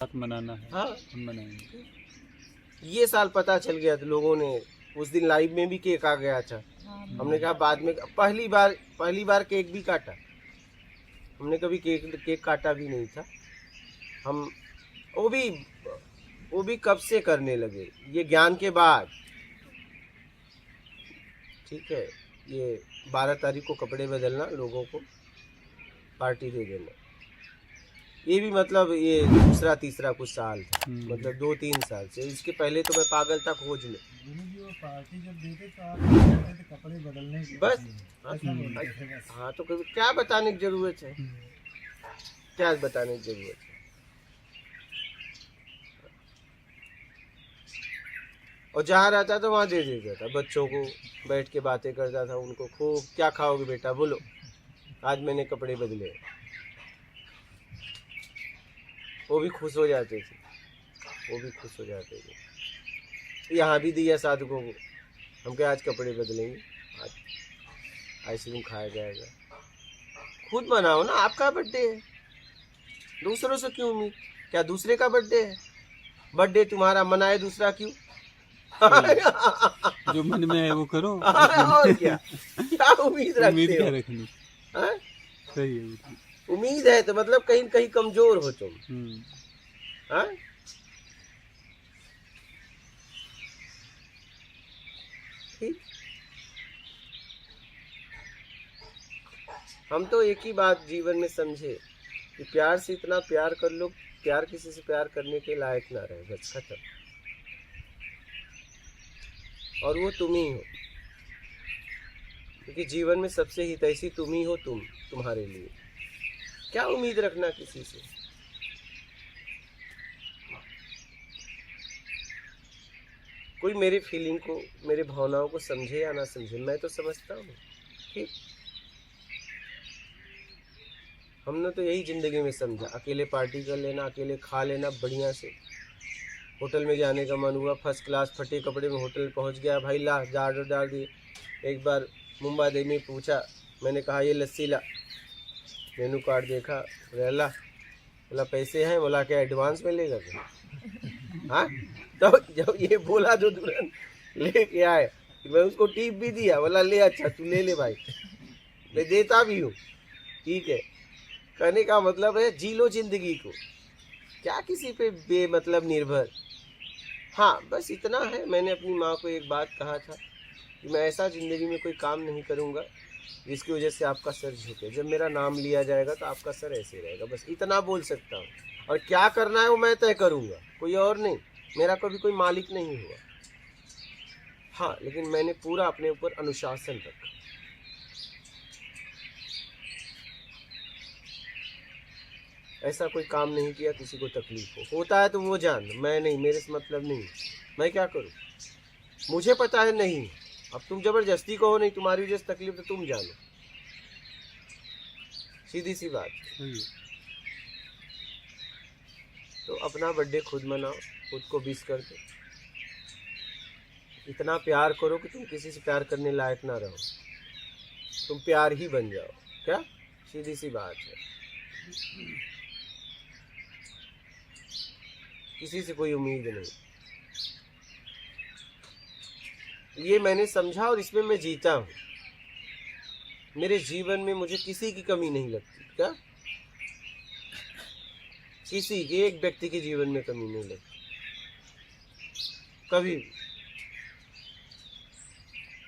साथ मनाना है। हाँ, हम मनाएंगे। ये साल पता चल गया था लोगों ने, उस दिन लाइव में भी केक आ गया था। हमने कहा बाद में, पहली बार केक भी काटा। हमने कभी केक काटा भी नहीं था। हम वो भी कब से करने लगे, ये ज्ञान के बाद। ठीक है, ये 12 तारीख को कपड़े बदलना, लोगों को पार्टी दे देना, ये भी मतलब ये दूसरा तीसरा कुछ साल था, मतलब 2-3 साल से। इसके पहले तो मैं पागल था खोज में। वो पार्टी जब देते तो आप कहते थे कपड़े बदलने की बस ऐसा बोलते थे बस। हाँ, तो क्या बताने की जरूरत है, क्या बताने की जरूरत है। और जहाँ रहता था वहाँ दे देता था बच्चों को, बैठ के बातें करता था उनको खूब, क्या खाओगे बेटा बोलो, आज मैंने कपड़े बदले। वो भी खुश हो जाते थे, वो भी खुश हो जाते थे। यहाँ भी दिया साधकों को, हम क्या आज कपड़े बदलेंगे, आज आइसक्रीम खाया जाएगा। खुद मनाओ ना, आपका बर्थडे है, दूसरों से क्यों उम्मीद, क्या दूसरे का बर्थडे है, बर्थडे तुम्हारा मनाए दूसरा क्यों। जो मन में है वो करो। और क्या उम्मीद रखते उम्मीद क्या हो, रखनी। हाँ? सही है बिल्कुल। उम्मीद है तो मतलब कहीं कहीं कमजोर हो तुम, हाँ? ठीक, हम तो एक ही बात जीवन में समझे कि प्यार से इतना प्यार कर लो, प्यार किसी से प्यार करने के लायक ना रहे, बस खत्म। और वो तुम ही हो, क्योंकि जीवन में सबसे हितैषी तुम ही हो, तुम्हारे लिए क्या उम्मीद रखना किसी से। कोई मेरे फीलिंग को, मेरे भावनाओं को समझे या ना समझे, मैं तो समझता हूँ। ठीक, हमने तो यही जिंदगी में समझा, अकेले पार्टी कर लेना, अकेले खा लेना बढ़िया से। होटल में जाने का मन हुआ, फर्स्ट क्लास फटे कपड़े में होटल पहुंच गया, भाई ला जा ऑर्डर डाल दिए। एक बार मुंबा देवी में पूछा, मैंने कहा ये लस्सी ला, मेनू कार्ड देखा, बोला बोला पैसे हैं, बोला क्या एडवांस में लेगा क्या। हाँ, तो जब ये बोला तो तुरंत लेके आए, मैं उसको टिप भी दिया, बोला ले अच्छा तू ले ले भाई, मैं देता भी हूँ। ठीक है, कहने का मतलब है जी लो जिंदगी को, क्या किसी पे बेमतलब निर्भर। हाँ, बस इतना है, मैंने अपनी माँ को एक बात कहा था कि मैं ऐसा ज़िंदगी में कोई काम नहीं करूँगा जिसकी वजह से आपका सर झुके, जब मेरा नाम लिया जाएगा तो आपका सर ऐसे रहेगा, बस इतना बोल सकता हूँ। और क्या करना है वो मैं तय करूँगा, कोई और नहीं, मेरा कभी कोई मालिक नहीं हुआ। हाँ, लेकिन मैंने पूरा अपने ऊपर अनुशासन रखा। ऐसा कोई काम नहीं किया किसी को तकलीफ होता है तो वो जान, मैं नहीं, मेरे से मतलब नहीं, मैं क्या करूँ, मुझे पता है नहीं। अब तुम जबरदस्ती कहो नहीं, तुम्हारी वजह से तकलीफ तो तुम जानो, सीधी सी बात। तो अपना बर्थडे खुद मनाओ, खुद को विश कर दो, इतना प्यार करो कि तुम किसी से प्यार करने लायक ना रहो, तुम प्यार ही बन जाओ। क्या सीधी सी बात है, किसी से कोई उम्मीद नहीं। ये मैंने समझा और इसमें मैं जीता हूँ। मेरे जीवन में मुझे किसी की कमी नहीं लगती, क्या किसी के एक व्यक्ति के जीवन में कमी नहीं लगती कभी भी,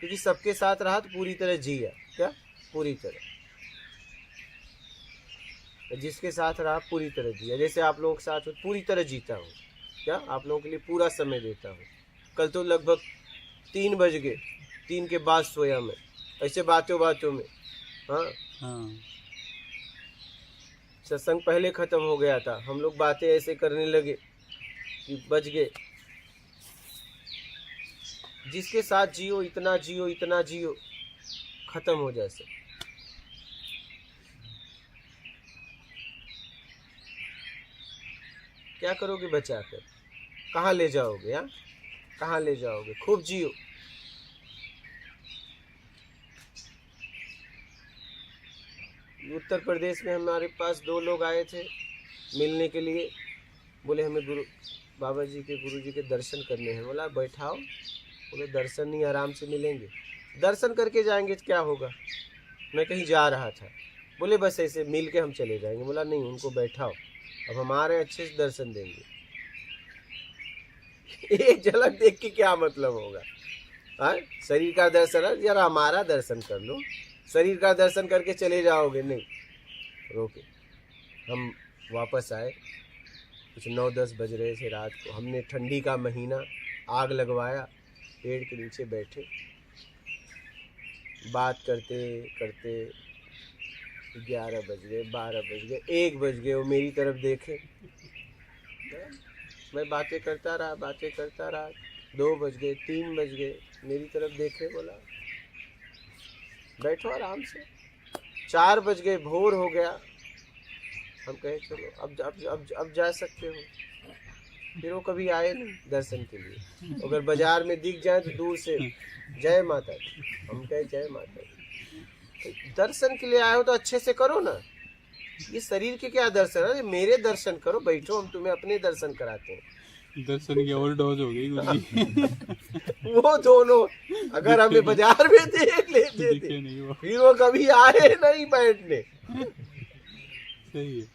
क्योंकि सबके साथ रहा तो पूरी तरह जिया, क्या पूरी तरह, जिसके साथ रहा पूरी तरह जिया। जैसे आप लोगों के साथ पूरी तरह जीता हूँ, क्या आप लोगों के लिए पूरा समय देता हूँ। कल तो लगभग 3 बज गए, 3 के बाद सोया मैं, ऐसे बातों में। हाँ, सत्संग पहले खत्म हो गया था, हम लोग बातें ऐसे करने लगे कि बज गए। जिसके साथ जियो, इतना जियो, इतना जियो, खत्म हो जाए सब। क्या करोगे बचा कर, कहाँ ले जाओगे, हाँ कहाँ ले जाओगे, खूब जियो। उत्तर प्रदेश में हमारे पास 2 लोग आए थे मिलने के लिए, बोले हमें बाबा जी के गुरु जी के दर्शन करने हैं। बोला बैठाओ। बोले दर्शन नहीं, आराम से मिलेंगे। दर्शन करके जाएंगे तो क्या होगा, मैं कहीं जा रहा था। बोले बस ऐसे मिल के हम चले जाएंगे। बोला नहीं, उनको बैठाओ, अब हम आ रहे हैं, अच्छे से दर्शन देंगे। एक झलक देख के क्या मतलब होगा? हाँ, शरीर का दर्शन है, जरा हमारा दर्शन कर लो। शरीर का दर्शन करके चले जाओगे, नहीं। रोके। हम वापस आए, कुछ 9-10 बज रहे थे रात को। हमने ठंडी का महीना, आग लगवाया, पेड़ के नीचे बैठे, बात करते करते 11 बज गए, 12 बज गए, 1 बज गए। वो मेरी तरफ देखे, मैं बातें करता रहा। 2 बज गए, 3 बज गए, मेरी तरफ देखे। बोला बैठो आराम से। 4 बज गए, भोर हो गया। हम कहे चलो अब जा सकते हो। फिर वो कभी आए नहीं दर्शन के लिए। अगर बाजार में दिख जाए तो दूर से जय माता दी, हम कहे जय माता दी। दर्शन के लिए आए हो तो अच्छे से करो ना। ये शरीर के क्या दर्शन है, मेरे दर्शन करो। बैठो, हम तुम्हें अपने दर्शन कराते हैं। दर्शन की ओवर डोज हो गई गुरुजी। वो दोनों अगर हमें बाजार में देख लेते दिखे थे, नहीं वो। फिर वो कभी आए नहीं बैठने। सही है।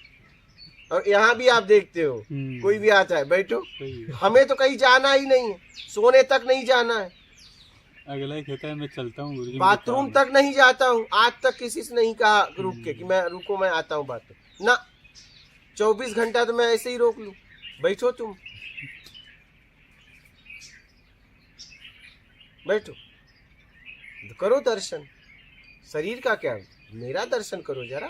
और यहाँ भी आप देखते हो, कोई भी आता है, बैठो। सही है। हमें तो कहीं जाना ही नहीं है, सोने तक नहीं जाना है, अगला ही कहता है मैं चलता हूँ गुरुजी, बाथरूम तक नहीं जाता हूँ। आज तक किसी से नहीं कहा रुक के कि मैं रुको, मैं आता हूँ बाथरूम ना। 24 घंटा तो मैं ऐसे ही रोक लूं, बैठो तुम, बैठो, करो दर्शन। शरीर का क्या, मेरा दर्शन करो जरा।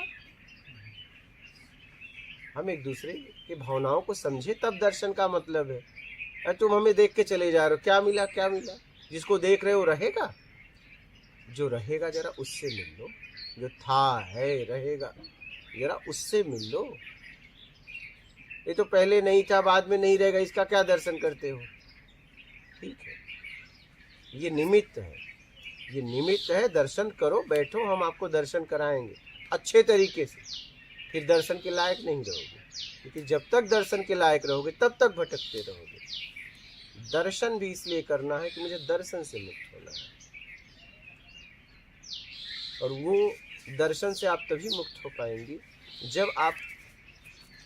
हम एक दूसरे की भावनाओं को समझे, तब दर्शन का मतलब है। अरे तुम हमें देख के चले जा रहे हो, क्या मिला क्या मिला? जिसको देख रहे हो रहेगा, जो रहेगा जरा उससे मिल लो। जो था है रहेगा, जरा उससे मिल लो। ये तो पहले नहीं था, बाद में नहीं रहेगा, इसका क्या दर्शन करते हो? ठीक है, ये निमित्त है, ये निमित्त है। दर्शन करो, बैठो, हम आपको दर्शन कराएंगे अच्छे तरीके से। फिर दर्शन के लायक नहीं रहोगे, क्योंकि जब तक दर्शन के लायक रहोगे तब तक भटकते रहोगे। दर्शन भी इसलिए करना है कि मुझे दर्शन से मुक्त होना है, और वो दर्शन से आप तभी मुक्त हो पाएंगे जब आप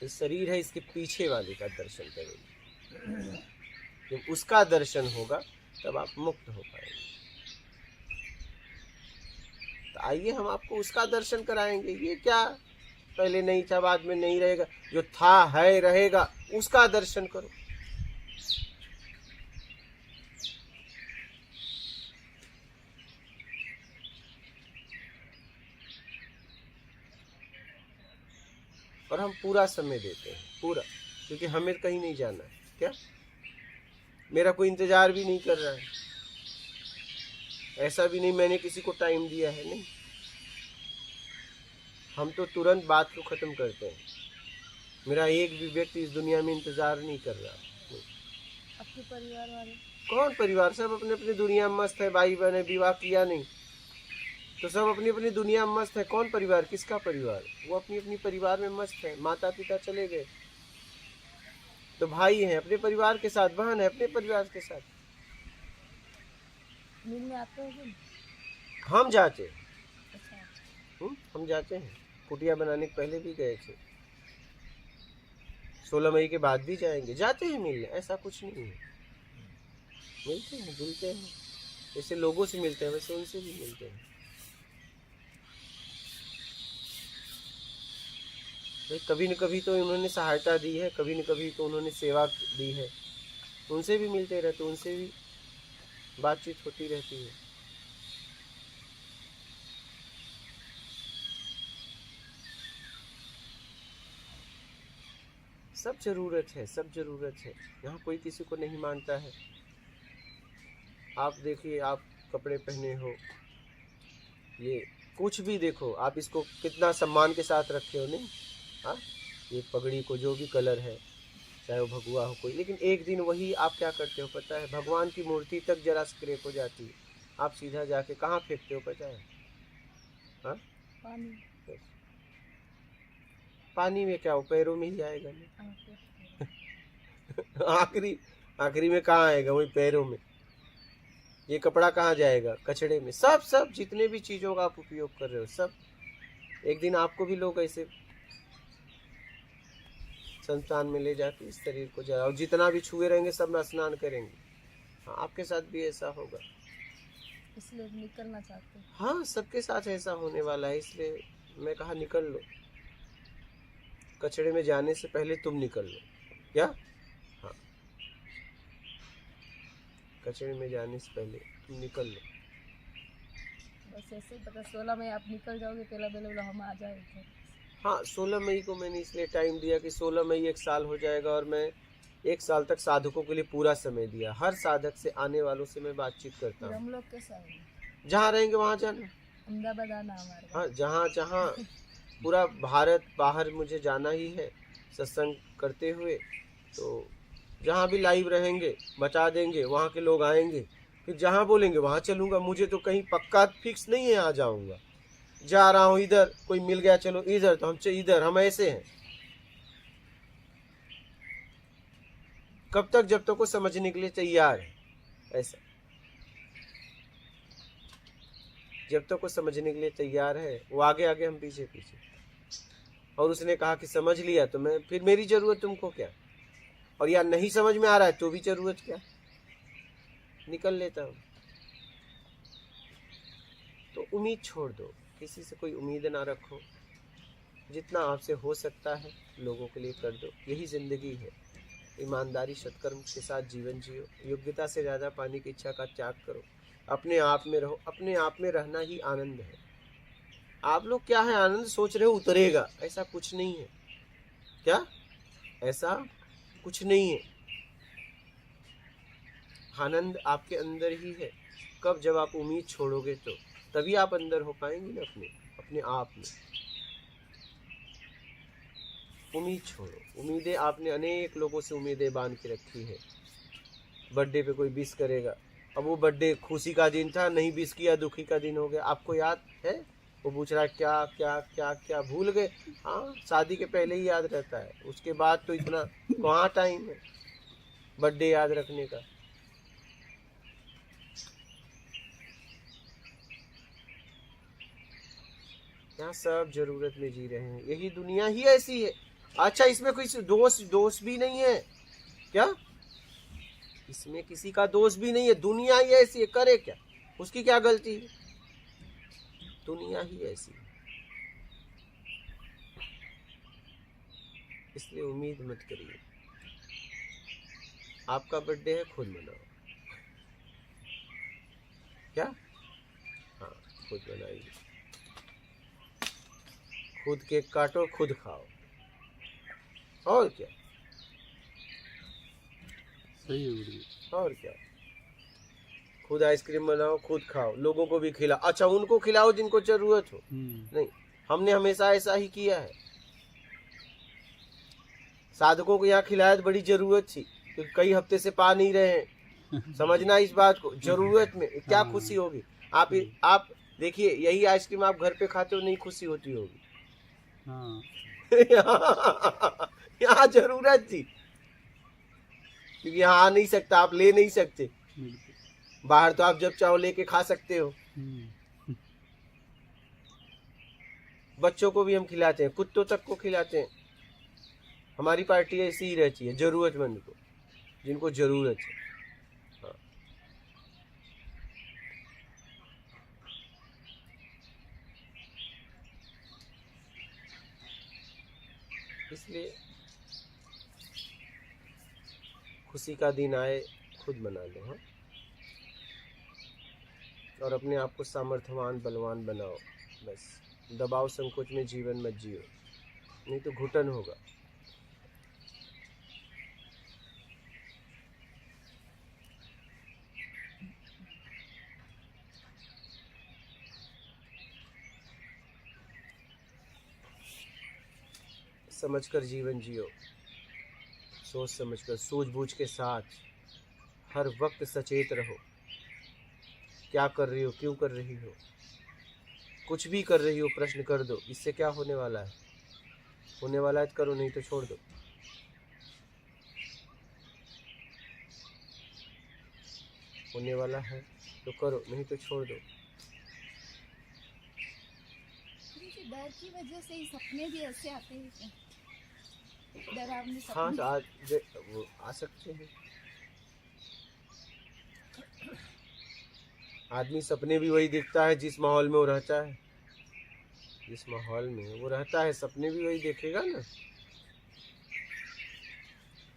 इस शरीर है इसके पीछे वाले का दर्शन करेंगे। जब उसका दर्शन होगा तब आप मुक्त हो पाएंगे। तो आइए हम आपको उसका दर्शन कराएंगे। ये क्या पहले नहीं था बाद में नहीं रहेगा, जो था है रहेगा, उसका दर्शन करो। और हम पूरा समय देते हैं, पूरा, क्योंकि हमें कहीं नहीं जाना है। क्या मेरा कोई इंतजार भी नहीं कर रहा है, ऐसा भी नहीं मैंने किसी को टाइम दिया है, नहीं। हम तो तुरंत बात को खत्म करते हैं। मेरा एक भी व्यक्ति इस दुनिया में इंतजार नहीं कर रहा। अपने परिवार वाले कौन परिवार, सब अपने अपनी दुनिया में मस्त है। भाई बहन है, विवाह किया नहीं तो सब अपनी अपनी दुनिया में मस्त है। कौन परिवार, किसका परिवार? वो अपनी अपनी परिवार में मस्त है। माता पिता चले गए तो भाई हैं अपने परिवार के साथ, बहन है अपने परिवार के साथ। मिल में आते हो तुम? हम जाते, अच्छा, हम जाते हैं। कुटिया बनाने के पहले भी गए थे, 16 मई के बाद भी जाएंगे, जाते हैं मिलने। ऐसा कुछ नहीं है, मिलते हैं, जुलते हैं। जैसे लोगों से मिलते हैं वैसे उनसे भी मिलते हैं। कभी न कभी तो उन्होंने सहायता दी है, कभी न कभी तो उन्होंने सेवा दी है, उनसे भी मिलते रहते, उनसे भी बातचीत होती रहती है। सब जरूरत है, सब जरूरत है। यहाँ कोई किसी को नहीं मानता है। आप देखिए, आप कपड़े पहने हो, ये कुछ भी देखो, आप इसको कितना सम्मान के साथ रखे हो, नहीं? हाँ, ये पगड़ी को जो भी कलर है, चाहे वो भगवा हो कोई, लेकिन एक दिन वही आप क्या करते हो पता है? भगवान की मूर्ति तक जरा स्क्रैप हो जाती है, आप सीधा जाके कहाँ फेंकते हो पता है? हाँ, पानी पानी में क्या, वो पैरों में ही जाएगा ना। हाँ, आखिरी आखिरी में कहाँ आएगा? वही पैरों में। ये कपड़ा कहाँ जाएगा? कचड़े में। सब सब जितने भी चीजों का आप उपयोग कर रहे हो सब एक दिन आपको भी लोग ऐसे संस्थान में ले जाके इस शरीर को जा, और जितना भी छुए रहेंगे सब में स्नान करेंगे। हाँ, आपके साथ भी ऐसा होगा। इसलिए निकलना चाहते हैं। हाँ, सबके साथ ऐसा होने वाला है, इसलिए मैं कहा निकल लो। कचड़े में जाने से पहले तुम निकल लो। क्या? हाँ, कचड़े में जाने से पहले तुम निकल लो। बस ऐसे ही पता 16 में आप निकल जाओगे, पहला बोला हम आ जाए इधर। हाँ, 16 मई को मैंने इसलिए टाइम दिया कि 16 मई 1 साल हो जाएगा, और मैं 1 साल तक साधकों के लिए पूरा समय दिया। हर साधक से, आने वालों से मैं बातचीत करता फिर हूँ। हम लोग कैसे आएंगे? जहाँ रहेंगे वहाँ जाना। अहमदाबाद आना हमारे। हाँ, जहाँ जहाँ पूरा भारत बाहर मुझे जाना ही है सत्संग करते हुए। तो जहाँ भी लाइव रहेंगे बता देंगे, वहाँ के लोग आएंगे, फिर जहाँ बोलेंगे वहाँ चलूँगा। मुझे तो कहीं पक्का फिक्स नहीं है आ जाऊँगा। जा रहा हूँ इधर, कोई मिल गया चलो इधर, तो हम इधर, हम ऐसे हैं। कब तक? जब तक वो समझने के लिए तैयार है। ऐसा जब तक वो समझने के लिए तैयार है, वो आगे आगे हम पीछे पीछे। और उसने कहा कि समझ लिया तो मैं, फिर मेरी जरूरत तुमको क्या? और या नहीं समझ में आ रहा है तो भी जरूरत क्या? निकल लेता हूँ। तो उम्मीद छोड़ दो, किसी से कोई उम्मीद ना रखो। जितना आपसे हो सकता है लोगों के लिए कर दो। यही जिंदगी है। ईमानदारी सत्कर्म के साथ जीवन जियो। योग्यता से ज़्यादा पाने की इच्छा का त्याग करो। अपने आप में रहो। अपने आप में रहना ही आनंद है। आप लोग क्या है, आनंद सोच रहे हो उतरेगा, ऐसा कुछ नहीं है। क्या? ऐसा कुछ नहीं है। आनंद आपके अंदर ही है। कब? जब आप उम्मीद छोड़ोगे तो तभी आप अंदर हो पाएंगे ना अपने आप में। उम्मीद छोड़ो। उम्मीदें आपने अनेक लोगों से उम्मीदें बांध के रखी है। बर्थडे पे कोई विश करेगा, अब वो बर्थडे खुशी का दिन था, नहीं विश किया, दुखी का दिन हो गया। आपको याद है? वो पूछ रहा है क्या क्या क्या क्या, भूल गए? हाँ, शादी के पहले ही याद रहता है, उसके बाद तो इतना कहाँ टाइम है बर्थडे याद रखने का। यहाँ सब जरूरत में जी रहे हैं। यही दुनिया ही ऐसी है। अच्छा, इसमें कोई दोष भी नहीं है। क्या? इसमें किसी का दोष भी नहीं है। दुनिया ही ऐसी है, करे क्या? उसकी क्या गलती है? दुनिया ही ऐसी है। इसलिए उम्मीद मत करिए। आपका बर्थडे है, खुद मनाओ। क्या? हाँ, खुद बनाइए। खुद केक काटो, खुद खाओ। और क्या? सही है गुरुजी। और क्या? खुद आइसक्रीम बनाओ, खुद खाओ, लोगों को भी खिलाओ। अच्छा, उनको खिलाओ जिनको जरूरत हो। नहीं, हमने हमेशा ऐसा ही किया है। साधकों को यहाँ खिलाया तो बड़ी जरूरत थी, क्योंकि कई हफ्ते से पा नहीं रहे हैं। समझना इस बात को। जरूरत में क्या खुशी होगी? आप देखिए, यही आइसक्रीम आप घर पे खाते हो, नहीं खुशी होती होगी। हाँ। यहाँ जरूरत थी, क्योंकि यहाँ आ नहीं सकता, आप ले नहीं सकते। बाहर तो आप जब चाहो लेके खा सकते हो। बच्चों को भी हम खिलाते हैं, कुत्तों तक को खिलाते हैं। हमारी पार्टी ऐसी ही रहती है, जरूरतमंद को, जिनको जरूरत है। हाँ। इसलिए खुशी का दिन आए खुद मना लो। हाँ, और अपने आप को सामर्थ्यवान बलवान बनाओ। बस दबाव संकोच में जीवन मत जियो, नहीं तो घुटन होगा। समझकर जीवन जियो। सोच समझकर, सूझबूझ के साथ, हर वक्त सचेत रहो। क्या कर रही हो, क्यों कर रही हो? कुछ भी कर रही हो, प्रश्न कर दो, इससे क्या होने वाला है? होने वाला है तो करो, नहीं तो छोड़ दो। होने वाला है तो करो, नहीं तो छोड़ दो। मुझे डर की वजह से ही सपने भी ऐसे आते हैं क्या? डरावने हाँ सपने। तो वो आ सकते हैं। आदमी सपने भी वही देखता है जिस माहौल में वो रहता है। जिस माहौल में वो रहता है सपने भी वही देखेगा ना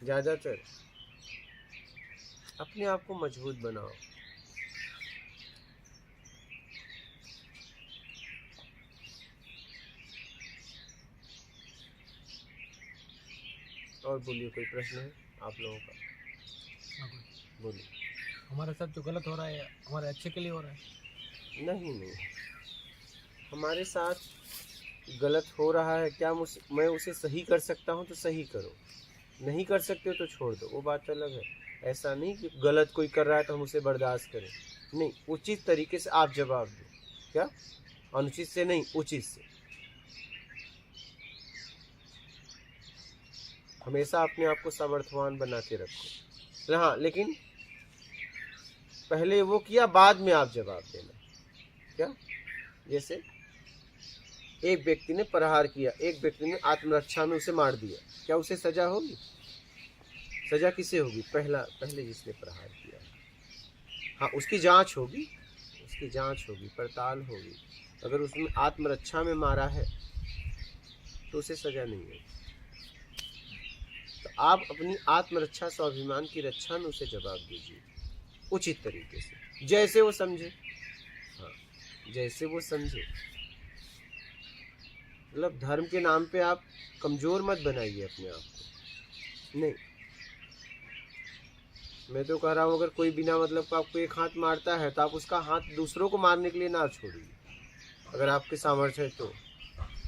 ज्यादातर। अपने आप को मजबूत बनाओ। और बोलिए, कोई प्रश्न है आप लोगों का? बोलिए। हमारे साथ जो गलत हो रहा है हमारे अच्छे के लिए हो रहा है। नहीं, हमारे साथ गलत हो रहा है क्या मैं उसे सही कर सकता हूँ तो सही करो, नहीं कर सकते तो छोड़ दो, वो बात अलग है। ऐसा नहीं कि गलत कोई कर रहा है तो हम उसे बर्दाश्त करें, नहीं, उचित तरीके से आप जवाब दो। क्या? अनुचित से नहीं, उचित से। हमेशा अपने आप को सामर्थ्यवान बना के रखो। हाँ, लेकिन पहले वो किया, बाद में आप जवाब देना। क्या? जैसे एक व्यक्ति ने प्रहार किया, एक व्यक्ति ने आत्मरक्षा में उसे मार दिया, क्या उसे सजा होगी? सजा किसे होगी? पहले जिसने प्रहार किया। हाँ, उसकी जांच होगी, पड़ताल होगी। अगर उसने आत्मरक्षा में मारा है तो उसे सजा नहीं होगी। तो आप अपनी आत्मरक्षा स्वाभिमान की रक्षा में उसे जवाब दीजिए उचित तरीके से, जैसे वो समझे। हाँ, जैसे वो समझे। मतलब धर्म के नाम पे आप कमजोर मत बनाइए अपने आप को। नहीं, मैं तो कह रहा हूँ, अगर कोई बिना मतलब का आपको एक हाथ मारता है तो आप उसका हाथ दूसरों को मारने के लिए ना छोड़िए, अगर आपके सामर्थ्य है तो।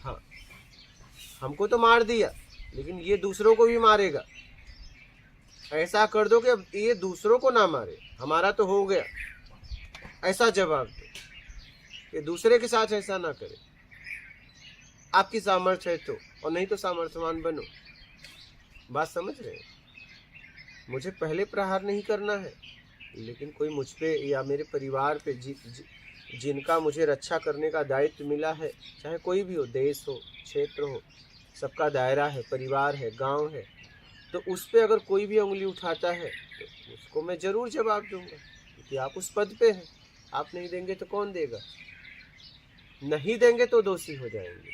हाँ, हमको तो मार दिया लेकिन ये दूसरों को भी मारेगा, ऐसा कर दो कि अब ये दूसरों को ना मारे, हमारा तो हो गया, ऐसा जवाब दो कि दूसरे के साथ ऐसा ना करे। आपकी सामर्थ्य है तो, और नहीं तो सामर्थ्यवान बनो। बात समझ रहे हैं? मुझे पहले प्रहार नहीं करना है, लेकिन कोई मुझ पे या मेरे परिवार पे जिनका मुझे रक्षा करने का दायित्व मिला है, चाहे कोई भी हो, देश हो, क्षेत्र हो, सबका दायरा है, परिवार है, गांव है, तो उस पे अगर कोई भी उंगली उठाता है तो उसको मैं जरूर जवाब दूंगा, क्योंकि आप उस पद पे हैं। आप नहीं देंगे तो कौन देगा? नहीं देंगे तो दोषी हो जाएंगे,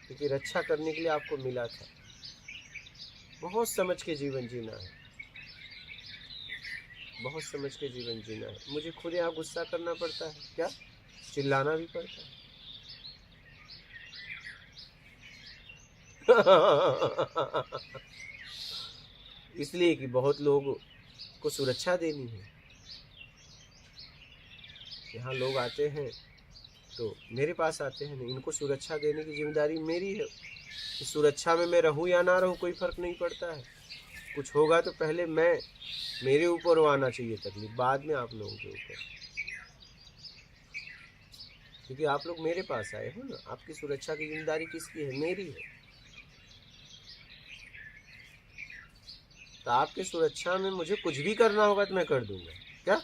क्योंकि रक्षा करने के लिए आपको मिला था। बहुत समझ के जीवन जीना है, बहुत समझ के जीवन जीना है। मुझे खुद यहाँ गुस्सा करना पड़ता है, क्या चिल्लाना भी पड़ता है। इसलिए कि बहुत लोगों को सुरक्षा देनी है। यहाँ लोग आते हैं तो मेरे पास आते हैं, नहीं, इनको सुरक्षा देने की जिम्मेदारी मेरी है। इस सुरक्षा में मैं रहूं या ना रहूं कोई फर्क नहीं पड़ता है। कुछ होगा तो पहले मेरे ऊपर आना चाहिए तकलीफ, बाद में आप लोगों के ऊपर, क्योंकि आप लोग मेरे पास आए हो ना। आपकी सुरक्षा की जिम्मेदारी किसकी है? मेरी है। तो आपकी सुरक्षा में मुझे कुछ भी करना होगा तो मैं कर दूंगा। क्या?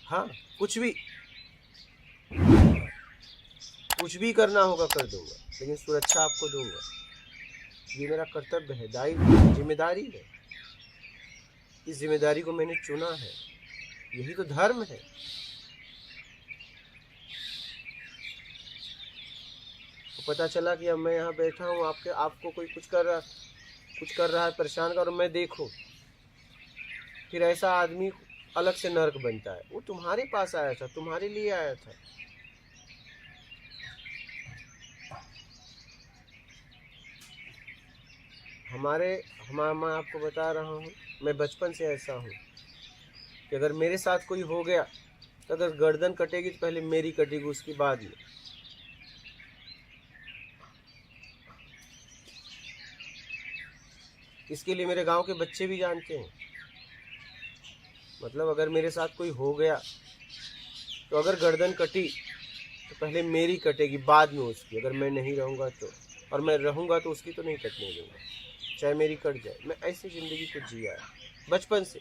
हाँ, कुछ भी करना होगा कर दूंगा, लेकिन सुरक्षा आपको दूंगा। ये मेरा कर्तव्य है, दायित्व, जिम्मेदारी है। इस जिम्मेदारी को मैंने चुना है, यही तो धर्म है। तो पता चला कि अब मैं यहाँ बैठा हूँ, आपको कोई कुछ कर रहा है, परेशान कर, और मैं देखूं, फिर ऐसा आदमी अलग से नर्क बनता है। वो तुम्हारे पास आया था, तुम्हारे लिए आया था। मैं आपको बता रहा हूँ, मैं बचपन से ऐसा हूँ कि अगर मेरे साथ कोई हो गया तो अगर गर्दन कटेगी तो पहले मेरी कटेगी, उसके बाद में। इसके लिए मेरे गांव के बच्चे भी जानते हैं। मतलब अगर मेरे साथ कोई हो गया तो अगर गर्दन कटी तो पहले मेरी कटेगी, बाद में उसकी। अगर मैं नहीं रहूँगा तो, और मैं रहूँगा तो उसकी तो नहीं कटने दूंगा, चाहे मेरी कट जाए। मैं ऐसी ज़िंदगी को जिया है बचपन से।